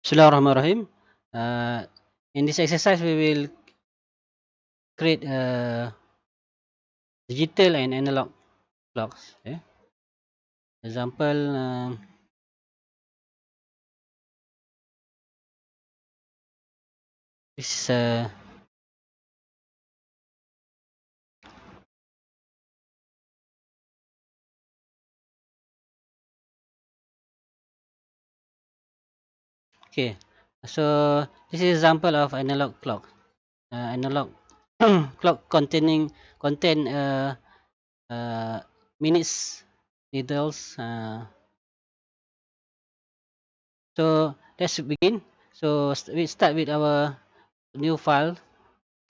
Bismillahirrahmanirrahim. In this exercise, we will create digital and analog clocks. Example, this is okay. So this is example of analog clock. Analog clock contain uh, minutes, needles. So let's begin. So we start with our new file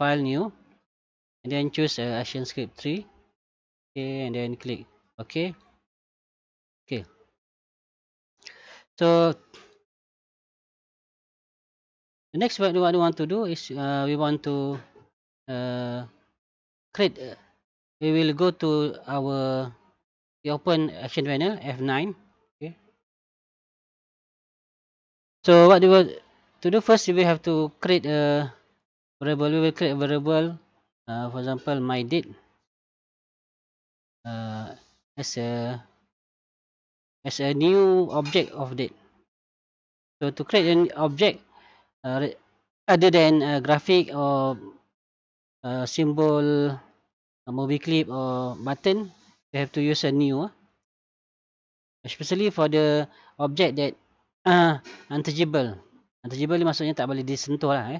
new, and then choose ActionScript 3. Okay, and then click OK. Okay. So the next what we want to do is we want to uh, create. We will go to our we open action panel F9. Okay. So what we will to do first, we have to create a variable. We will create a variable, for example, my date, uh, as a new object of date. So to create an object other than a graphic or a symbol, a movie clip or button, we have to use a new. Especially for the object that untangible. Untangible ni maksudnya tak boleh disentuh lah.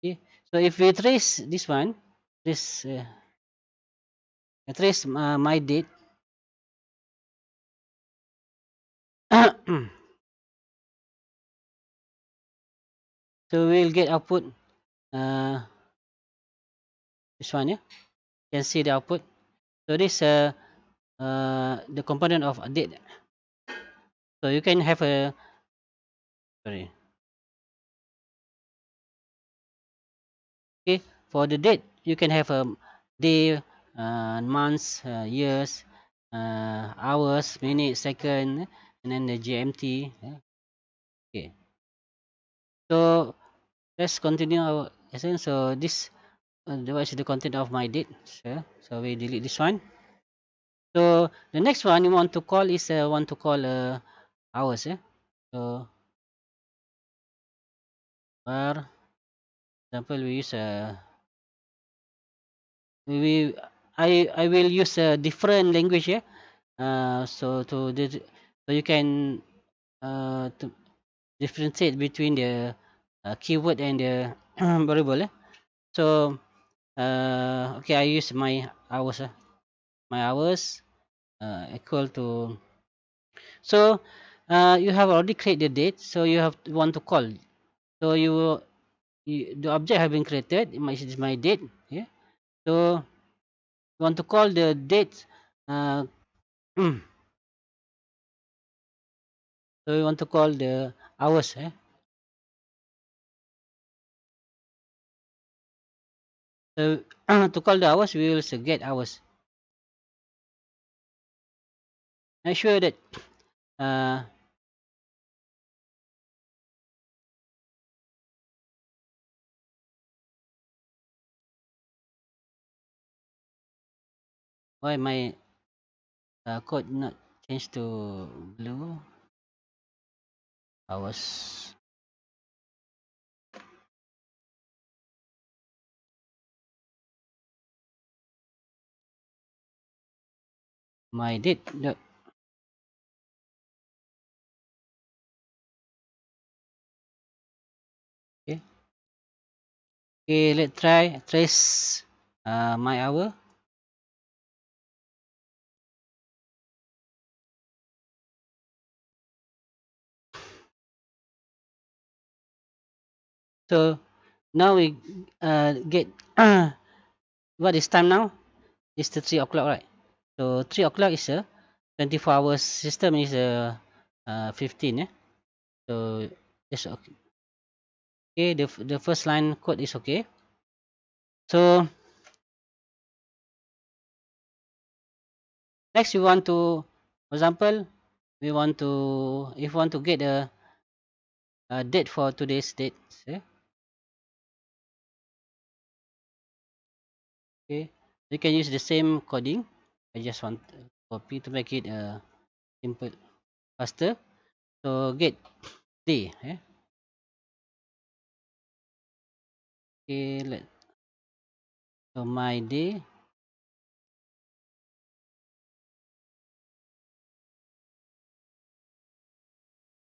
Okay. So if we trace this one, this trace my date. So we'll get output this one. You can see the output. So this the component of a date. So you can have a sorry. Okay, for the date you can have a day, months, years, hours, minutes, second, and then the GMT. Okay, so let's continue our lesson. So this what is the content of my date? So we delete this one. So the next one you want to call is want to call hours. So for example, we use we I will use a different language here. So so you can to differentiate between the keyword and the variable. So okay, I use my hours. My hours equal to. So you have already created the date. So you have to want to call. So the object have been created. It is my date. Yeah. So you want to call the date. Uh, so you want to call the hours. So to call the hours, we will get hours. Make sure that uh, why my code not change to blue hours. My date. Okay. Okay, let's try trace my hour. So now we get what is time now? It's the 3 o'clock, right? So 3 o'clock is a 24 hours system is a 15. So it's okay. Okay, the first line code is okay. So next we want to, for example, we want to if we want to get a date for today's date. Yeah? Okay, you can use the same coding. I just want to copy to make it simple, faster. So get day. Yeah? Okay, so my day.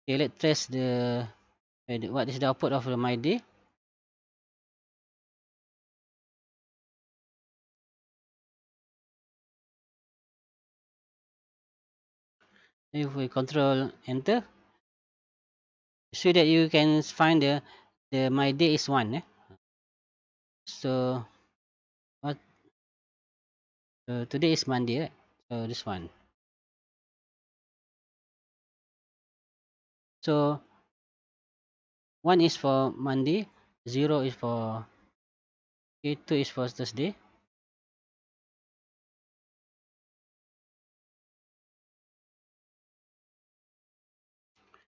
Okay, let's trace what is the output of my day. If we control enter, so that you can find the my day is one. So what today is Monday, right? So this one. So one is for Monday, zero is for okay, two is for Thursday.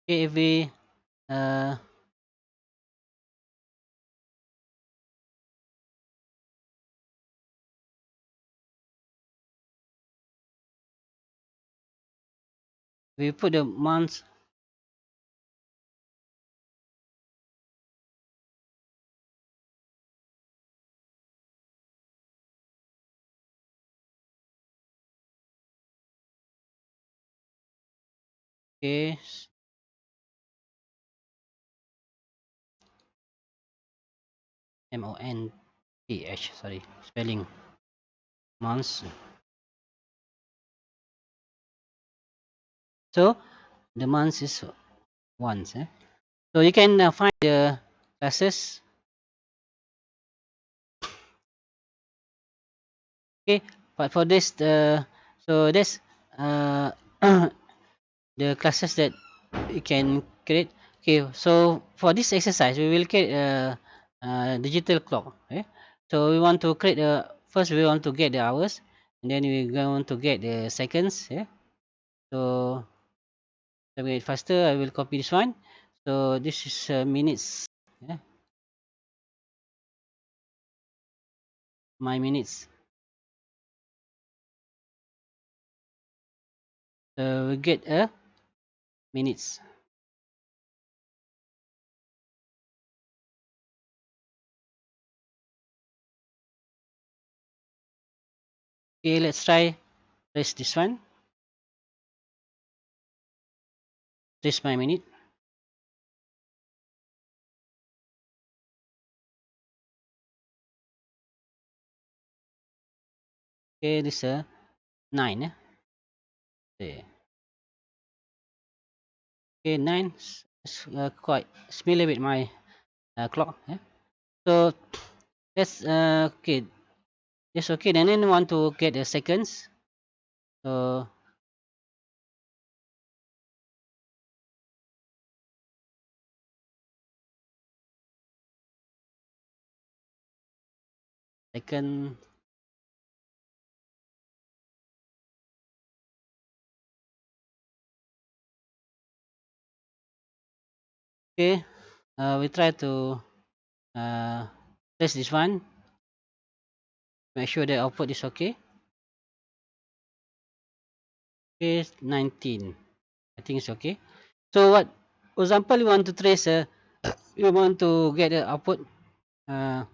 Okay, if uh we put the months. Okay, MONTH. Sorry, spelling months. So the months is once. So you can find the classes. Okay, but for this so this uh the classes that you can create. Okay, so for this exercise we will create a digital clock. Okay, so we want to create first we want to get the hours, and then we going to get the seconds. Yeah, so to make it faster I will copy this one. So this is minutes. Yeah, my minutes. So we get a minutes. Okay, let's try press this one. This my minute. Okay, this 9. Okay. Okay, 9 is quite similar with my clock. So that's okay. That's okay. And then want to get the seconds. So second. Okay. We try to uh, test this one. Make sure the output is okay. Okay, 19. I think it's okay. So what? For example, you want to trace. You want to get the output. Uh,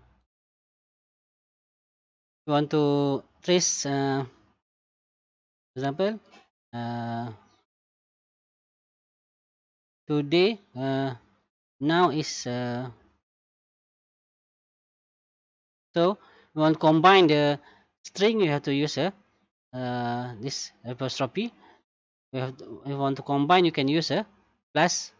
you want to trace. For example, uh, today. Now is so we want to combine the string. You have to use this apostrophe. We want to combine. You can use a plus.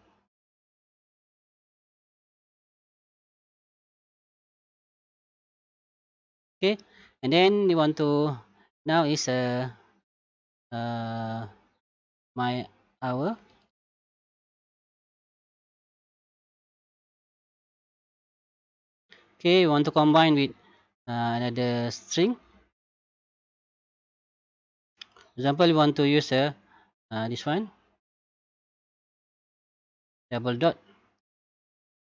Okay, and then you want to now is uh, my hour. Okay, you want to combine with another string. Example, you want to use this one double dot.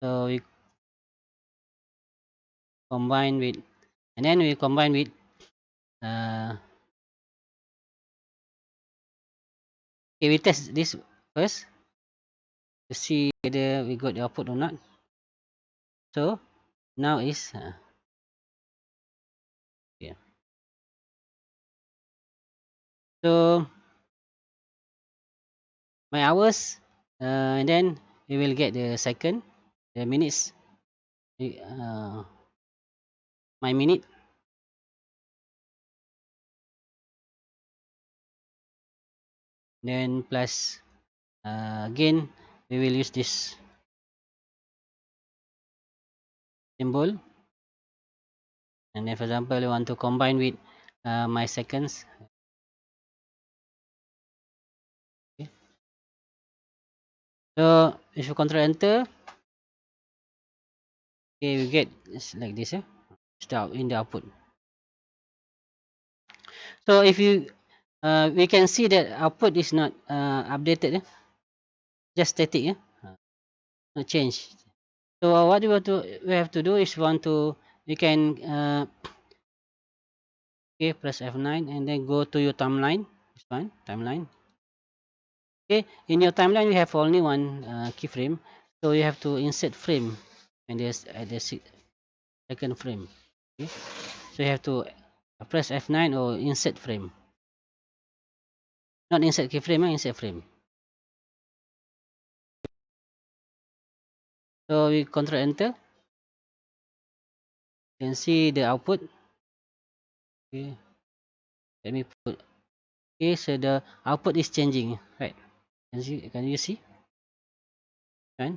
So we combine with, and then we combine with uh, okay, we test this first to see whether we got the output or not. So now is yeah. So my hours, and then we will get the second, the minutes, uh, my minute, then plus again we will use this symbol, and then for example we want to combine with my seconds. Okay. So if you control enter, okay, we get like this, start in the output. So if you we can see that output is not updated, just static, not change. So what we have to do is want to, we can okay, press F9 and then go to your timeline. This one, timeline. Okay, in your timeline you have only one keyframe, so you have to insert frame, and there's at the second frame. Okay, so you have to press F9 or insert frame, not insert keyframe, insert frame. So we control enter, you can see the output. Okay, let me put. Okay, so the output is changing, right? Can you see? Right?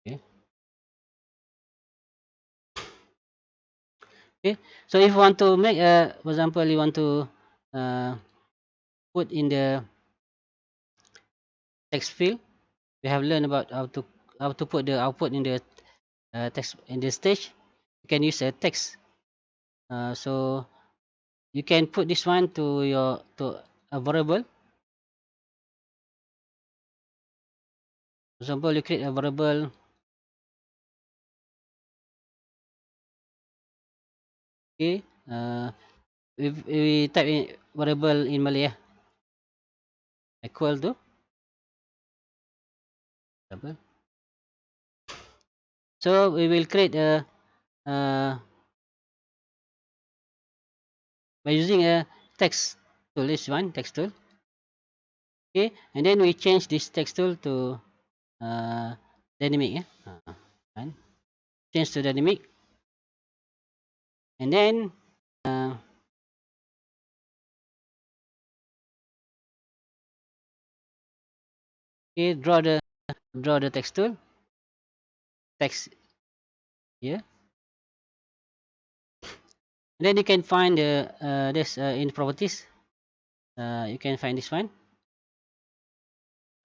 Okay. Okay. So if you want to make for example, you want to uh, put in the text field, we have learned about how to put the output in the text in the stage. You can use a text. So you can put this one to your to a variable. For example, you create a variable. Okay. We type in variable in Malay. Equal to double. So we will create a by using a text tool. This one text tool. Okay, and then we change this text tool to dynamic. And change to dynamic, and then okay, draw the text tool, text here, and then you can find the this in properties. You can find this one.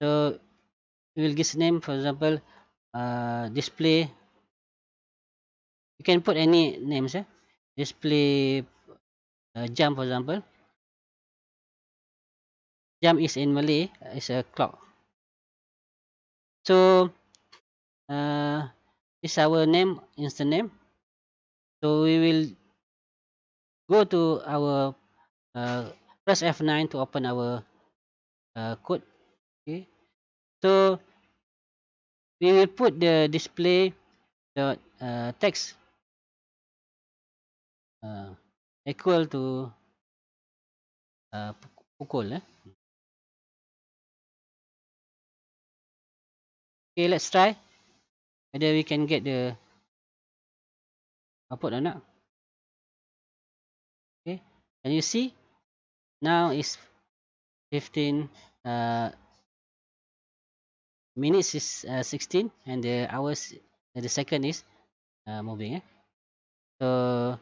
So we will give name, for example, display. You can put any names. Display jump, for example. Jump is in Malay is a clock. So this is our name, instant name. So we will go to our press F9 to open our code. Okay. So we will put the display dot text uh, equal to pukul. Okay, let's try whether we can get the output or not. Okay, can you see? Now is 15 minutes is 16, and the hours, the second is moving. So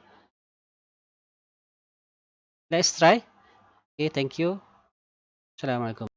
let's try. Okay, thank you. Assalamualaikum.